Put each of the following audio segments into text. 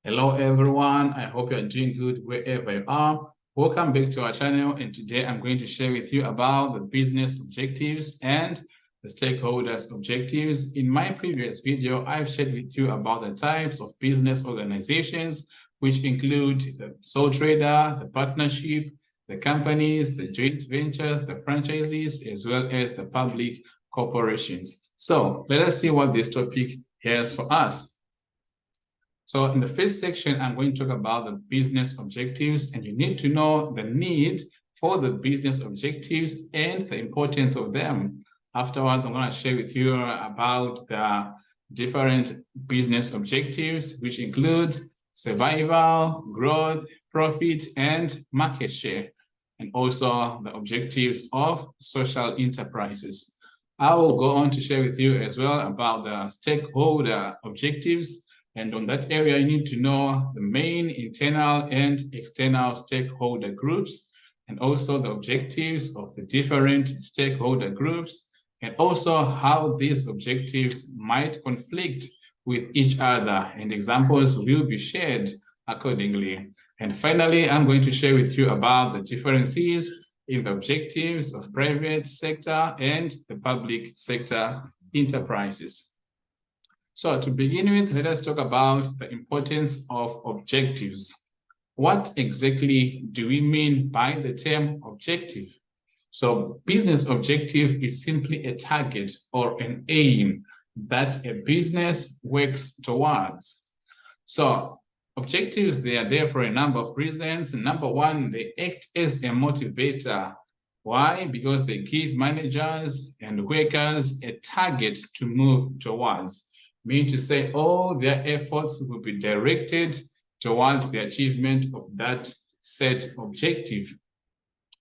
Hello everyone, I hope you are doing good wherever you are. Welcome back to our channel, and today I'm going to share with you about the business objectives and the stakeholders objectives. In my previous video, I've shared with you about the types of business organizations, which include the sole trader, the partnership, the companies, the joint ventures, the franchises, as well as the public corporations. So let us see what this topic has for us. So in the first section, I'm going to talk about the business objectives, and you need to know the need for the business objectives and the importance of them. Afterwards, I'm going to share with you about the different business objectives, which include survival, growth, profit, and market share, and also the objectives of social enterprises. I will go on to share with you as well about the stakeholder objectives. And on that area, you need to know the main internal and external stakeholder groups, and also the objectives of the different stakeholder groups, and also how these objectives might conflict with each other, and examples will be shared accordingly. And finally, I'm going to share with you about the differences in the objectives of private sector and the public sector enterprises. So to begin with, let us talk about the importance of objectives. What exactly do we mean by the term objective? So business objective is simply a target or an aim that a business works towards. So objectives, they are there for a number of reasons. Number one, they act as a motivator. Why? Because they give managers and workers a target to move towards. Meaning to say all their efforts will be directed towards the achievement of that set objective.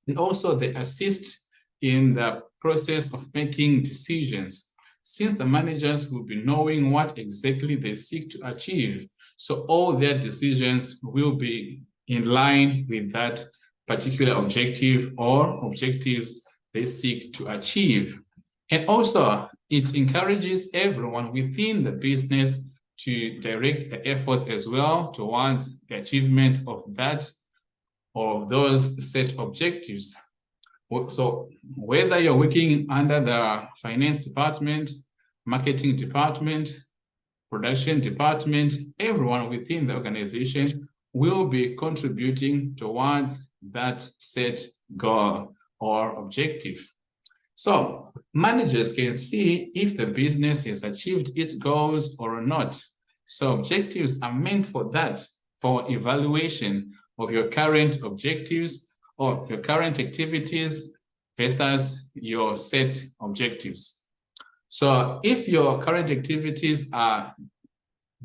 And also they assist in the process of making decisions, since the managers will be knowing what exactly they seek to achieve. So all their decisions will be in line with that particular objective or objectives they seek to achieve. And also, it encourages everyone within the business to direct the efforts as well towards the achievement of those set objectives. So whether you're working under the finance department, marketing department, production department, everyone within the organization will be contributing towards that set goal or objective. So managers can see if the business has achieved its goals or not. So objectives are meant for that, for evaluation of your current objectives or your current activities versus your set objectives. So if your current activities are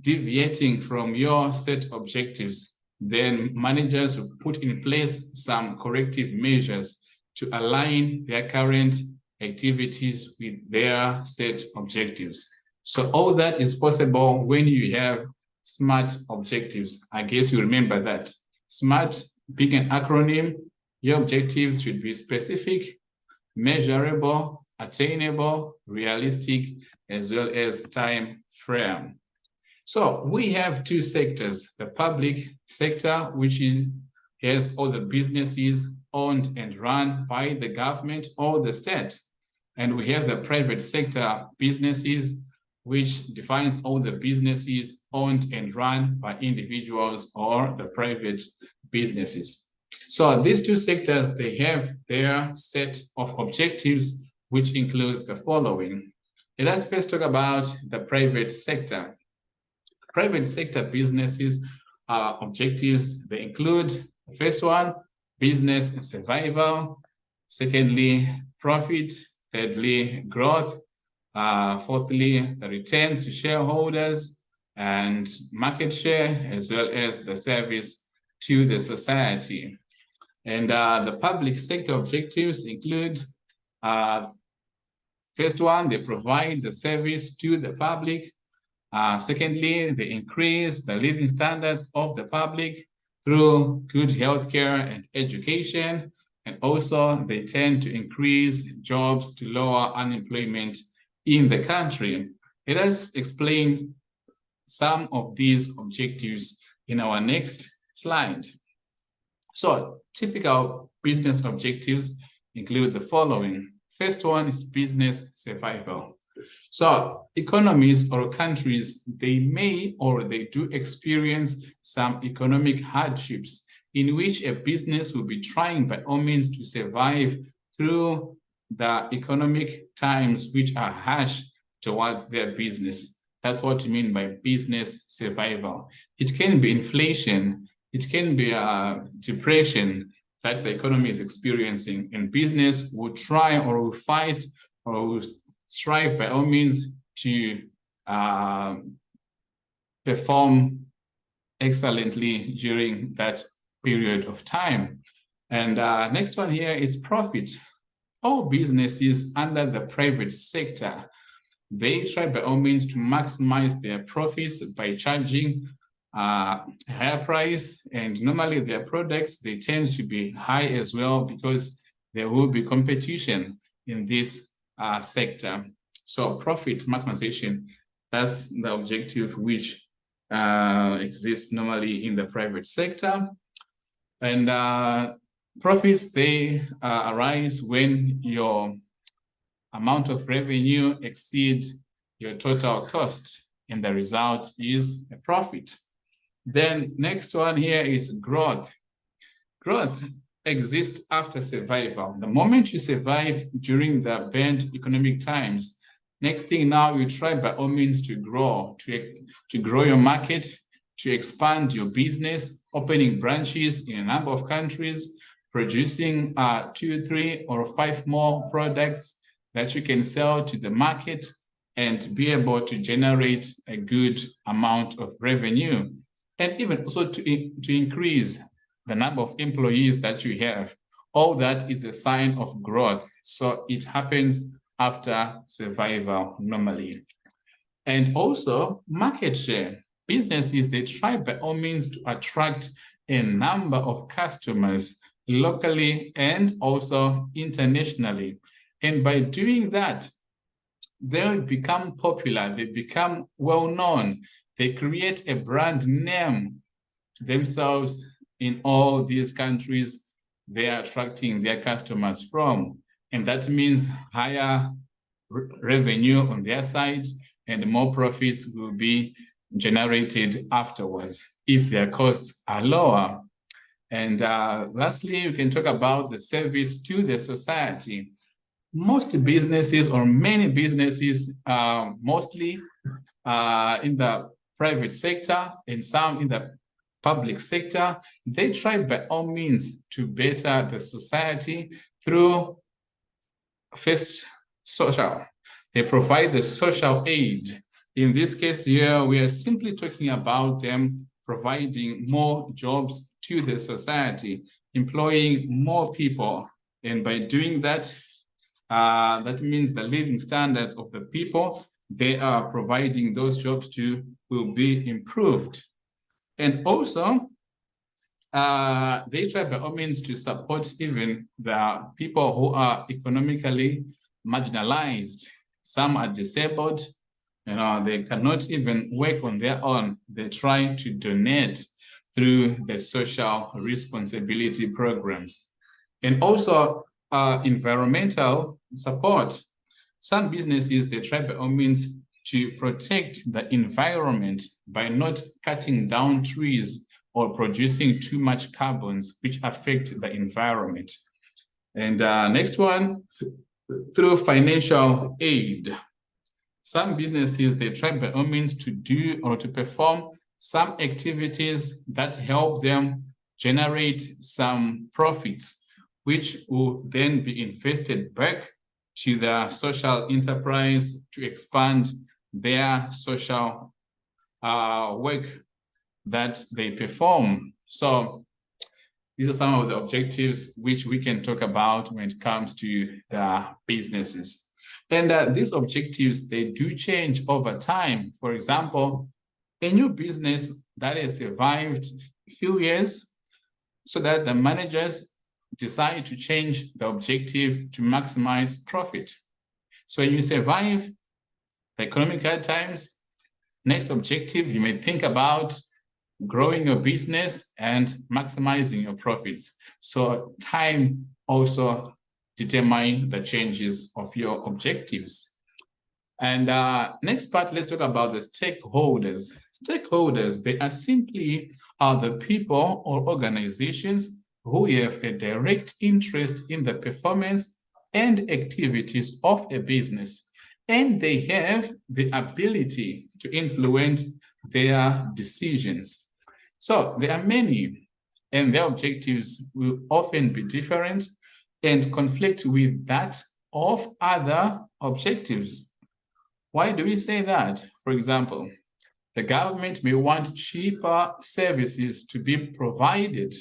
deviating from your set objectives, then managers will put in place some corrective measures to align their current activities with their set objectives. So all that is possible when you have SMART objectives. I guess you remember that. SMART being an acronym, your objectives should be specific, measurable, attainable, realistic, as well as time frame. So we have two sectors: the public sector, which has all the businesses owned and run by the government or the state. And we have the private sector businesses, which defines all the businesses owned and run by individuals or the private businesses. So these two sectors, they have their set of objectives, which includes the following. Let us first talk about the private sector. Private sector businesses objectives, they include the first one, business survival. Secondly, profit. Thirdly, growth. Fourthly, the returns to shareholders and market share, as well as the service to the society. And the public sector objectives include, first one, they provide the service to the public. Secondly, they increase the living standards of the public through good healthcare and education. And also, they tend to increase jobs to lower unemployment in the country. Let us explain some of these objectives in our next slide. So typical business objectives include the following. First one is business survival. So economies or countries, they may or they do experience some economic hardships in which a business will be trying by all means to survive through the economic times which are harsh towards their business. That's what we mean by business survival. It can be inflation, it can be depression that the economy is experiencing, and business will try or will fight or will strive by all means to perform excellently during that period of time. And next one here is profit. All businesses under the private sector, they try by all means to maximize their profits by charging higher price, and normally their products, they tend to be high as well because there will be competition in this sector. So profit maximization, that's the objective which exists normally in the private sector. And profits, they arise when your amount of revenue exceeds your total cost, and the result is a profit. Then next one here is growth. Growth exists after survival. The moment you survive during the bad economic times, next thing now you try by all means to grow, to grow your market, to expand your business, opening branches in a number of countries, producing 2, 3, or 5 more products that you can sell to the market and be able to generate a good amount of revenue. And even also to increase the number of employees that you have. All that is a sign of growth. So it happens after survival normally. And also market share. Businesses, they try by all means to attract a number of customers locally and also internationally. And by doing that, they become popular, they become well-known, they create a brand name to themselves in all these countries they are attracting their customers from. And that means higher revenue on their side and more profits will be generated afterwards if their costs are lower. And lastly, we can talk about the service to the society. Most businesses or many businesses, mostly in the private sector and some in the public sector, they try by all means to better the society through first social. They provide the social aid. In this case here, we are simply talking about them providing more jobs to the society, employing more people. And by doing that, that means the living standards of the people they are providing those jobs to will be improved. And also, they try by all means to support even the people who are economically marginalized. Some are disabled, you know, they cannot even work on their own. They try to donate through the social responsibility programs. And also environmental support. Some businesses, they try by all means to protect the environment by not cutting down trees or producing too much carbons, which affect the environment. And next one, through financial aid. Some businesses, they try by all means to do or to perform some activities that help them generate some profits, which will then be invested back to the social enterprise to expand their social work that they perform. So these are some of the objectives which we can talk about when it comes to the businesses. And these objectives, they do change over time. For example, a new business that has survived a few years, so that the managers decide to change the objective to maximize profit. So when you survive the economic hard times, next objective, you may think about growing your business, and maximizing your profits. So time also determines the changes of your objectives. And next part, let's talk about the stakeholders. Stakeholders, they are simply the people or organizations who have a direct interest in the performance and activities of a business, and they have the ability to influence their decisions. So there are many, and their objectives will often be different and conflict with that of other objectives. Why do we say that? For example, the government may want cheaper services to be provided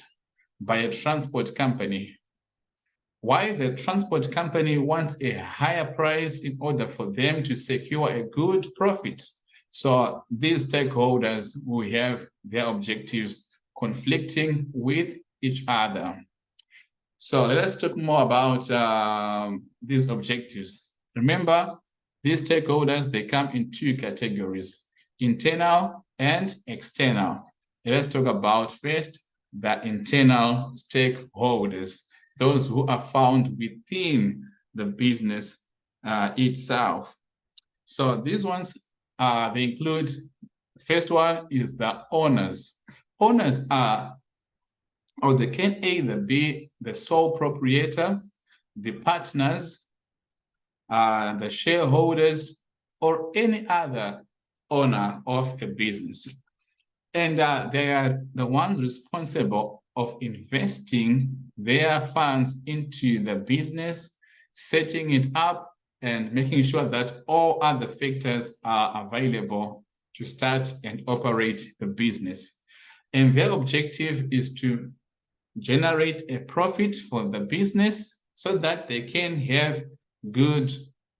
by a transport company. Why the transport company wants a higher price in order for them to secure a good profit. So these stakeholders will have their objectives conflicting with each other. So let us talk more about these objectives. Remember, these stakeholders, they come in two categories, internal and external. Let's talk about first the internal stakeholders, those who are found within the business itself. So these ones, they include, the first one is the owners. Owners are, or they can either be the sole proprietor, the partners, the shareholders, or any other owner of a business. And they are the ones responsible of investing their funds into the business, setting it up, and making sure that all other factors are available to start and operate the business. And their objective is to generate a profit for the business so that they can have good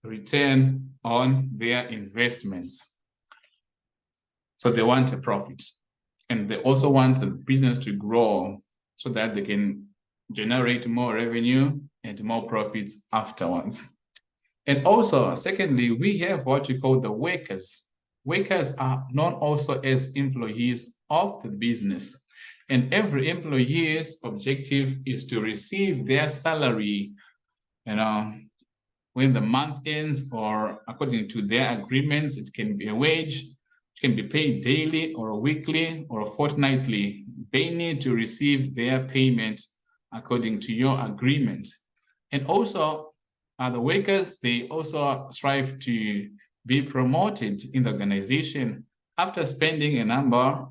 return on their investments. So they want a profit. And they also want the business to grow so that they can generate more revenue and more profits afterwards. And also, secondly, we have what we call the workers. Workers are known also as employees of the business. And every employee's objective is to receive their salary, when the month ends, or according to their agreements. It can be a wage, it can be paid daily or weekly or fortnightly. They need to receive their payment according to your agreement. And also, the workers, they also strive to be promoted in the organization. After spending a number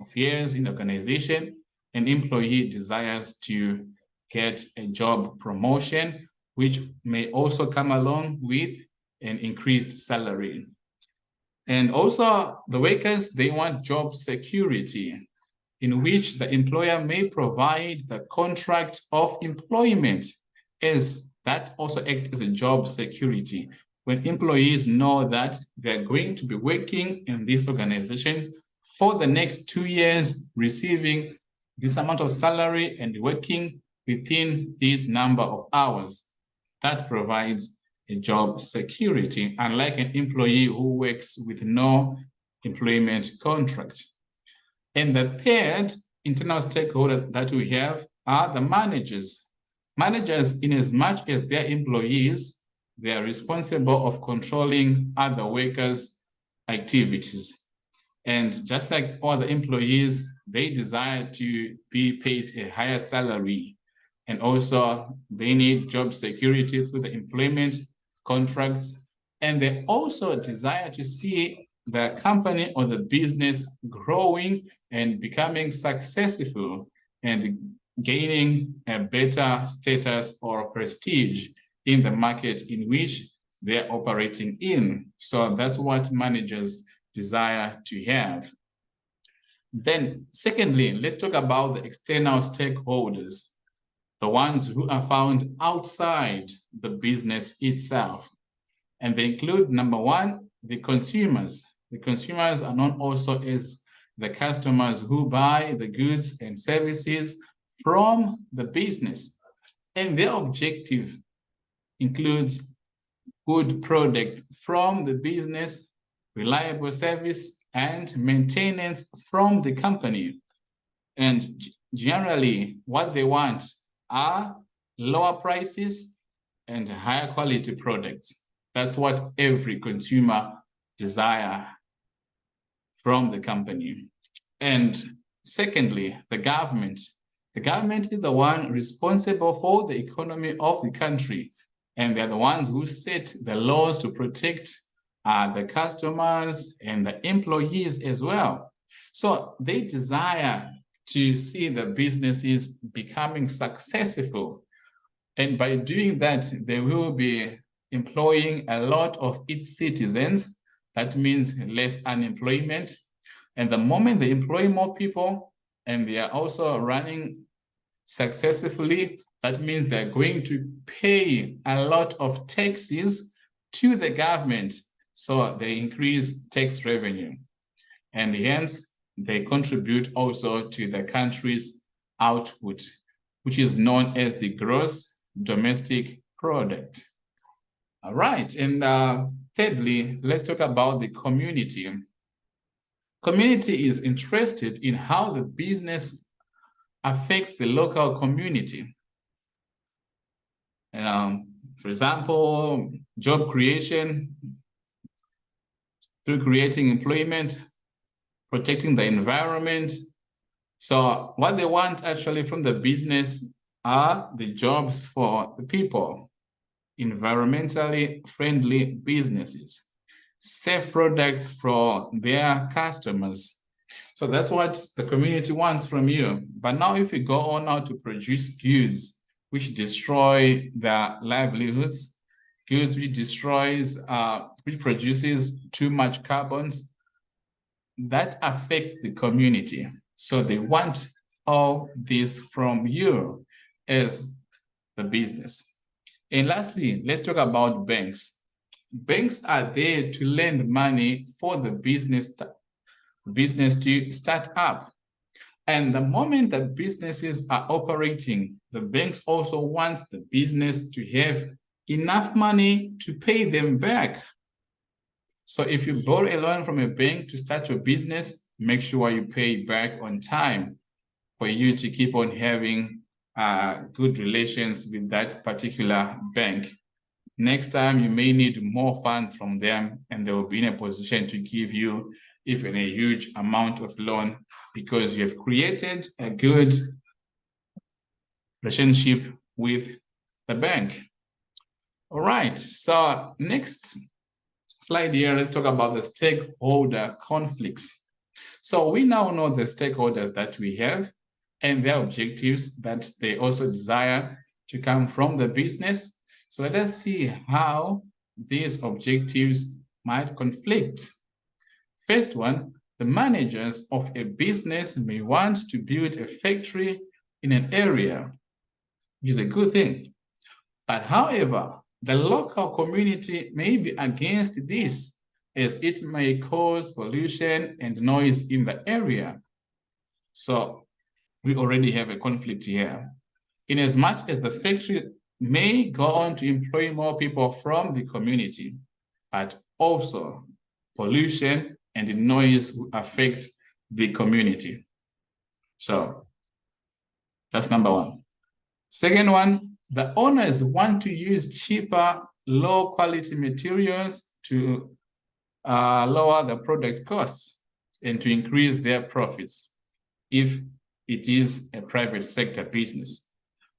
of years in the organization, an employee desires to get a job promotion, which may also come along with an increased salary. And also, the workers, they want job security, in which the employer may provide the contract of employment, as that also acts as a job security. When employees know that they're going to be working in this organization for the next 2 years, receiving this amount of salary and working within this number of hours, that provides a job security, unlike an employee who works with no employment contract. And the third internal stakeholder that we have are the managers. Managers, in as much as their employees, they are responsible of controlling other workers' activities. And just like all the employees, they desire to be paid a higher salary. And also, they need job security through the employment contracts. And they also desire to see the company or the business growing and becoming successful and gaining a better status or prestige in the market in which they're operating in. So that's what managers desire to have. Then, secondly, let's talk about the external stakeholders, the ones who are found outside the business itself. And they include, number one, the consumers. The consumers are known also as the customers who buy the goods and services from the business. And their objective includes good products from the business, reliable service, and maintenance from the company. And generally, what they want are lower prices and higher quality products. That's what every consumer desires from the company. And secondly, the government. The government is the one responsible for the economy of the country, and they're the ones who set the laws to protect the customers and the employees as well. So they desire to see the businesses becoming successful. And by doing that, they will be employing a lot of its citizens. That means less unemployment. And the moment they employ more people and they are also running successfully, that means they're going to pay a lot of taxes to the government. So they increase tax revenue. And hence, they contribute also to the country's output, which is known as the gross domestic product. All right. And thirdly, let's talk about the community. Community is interested in how the business affects the local community. For example, job creation, through creating employment, protecting the environment. So what they want actually from the business are the jobs for the people, environmentally friendly businesses, safe products for their customers. So that's what the community wants from you. But now if you go on now to produce goods which destroy their livelihoods, goods which destroys, which produces too much carbons, that affects the community. So they want all this from you as the business. And lastly, let's talk about banks. Banks are there to lend money for the business to start up. And the moment that businesses are operating, the banks also want the business to have enough money to pay them back. So if you borrow a loan from a bank to start your business, make sure you pay back on time for you to keep on having good relations with that particular bank. Next time, you may need more funds from them, and they will be in a position to give you even a huge amount of loan because you have created a good relationship with the bank. All right, so next slide here, let's talk about the stakeholder conflicts. So we now know the stakeholders that we have and their objectives that they also desire to come from the business. So let us see how these objectives might conflict. First one, the managers of a business may want to build a factory in an area, which is a good thing. But however, the local community may be against this as it may cause pollution and noise in the area. So we already have a conflict here. In as much as the factory may go on to employ more people from the community, but also pollution and noise will affect the community. So that's number one. Second one, the owners want to use cheaper, low quality materials to lower the product costs and to increase their profits if it is a private sector business.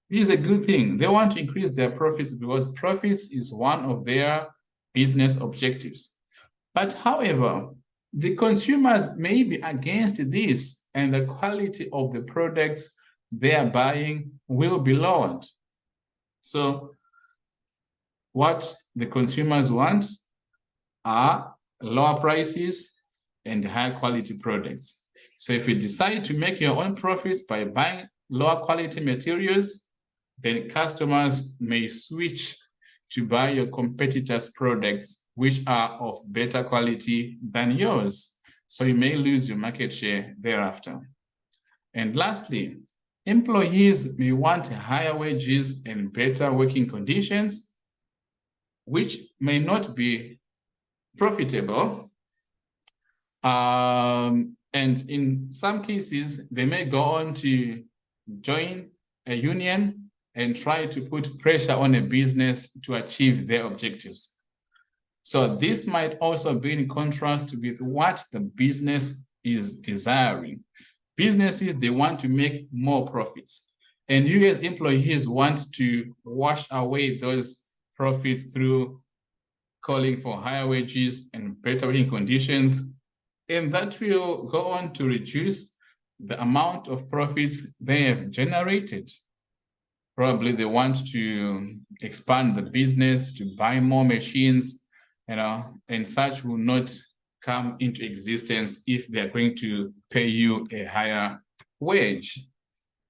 This is a good thing. They want to increase their profits because profits is one of their business objectives. But however, the consumers may be against this and the quality of the products they are buying will be lowered. So what the consumers want are lower prices and high quality products. So if you decide to make your own profits by buying lower quality materials, then customers may switch to buy your competitors' products, which are of better quality than yours. So you may lose your market share thereafter. And lastly, employees may want higher wages and better working conditions, which may not be profitable And in some cases, they may go on to join a union and try to put pressure on a business to achieve their objectives. So this might also be in contrast with what the business is desiring. Businesses, they want to make more profits. And you as employees want to wash away those profits through calling for higher wages and better working conditions. And that will go on to reduce the amount of profits they have generated. Probably they want to expand the business, to buy more machines, and such will not come into existence if they're going to pay you a higher wage.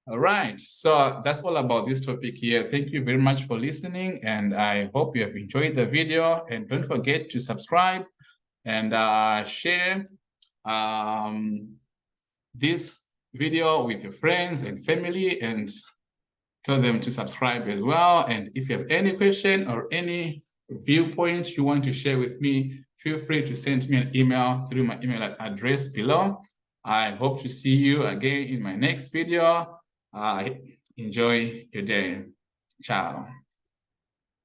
All right, so that's all about this topic here. Thank you very much for listening, and I hope you have enjoyed the video. And don't forget to subscribe and share this video with your friends and family, and tell them to subscribe as well. And if you have any question or any viewpoint you want to share with me, feel free to send me an email through my email address below. I hope to see you again in my next video. Enjoy your day. Ciao.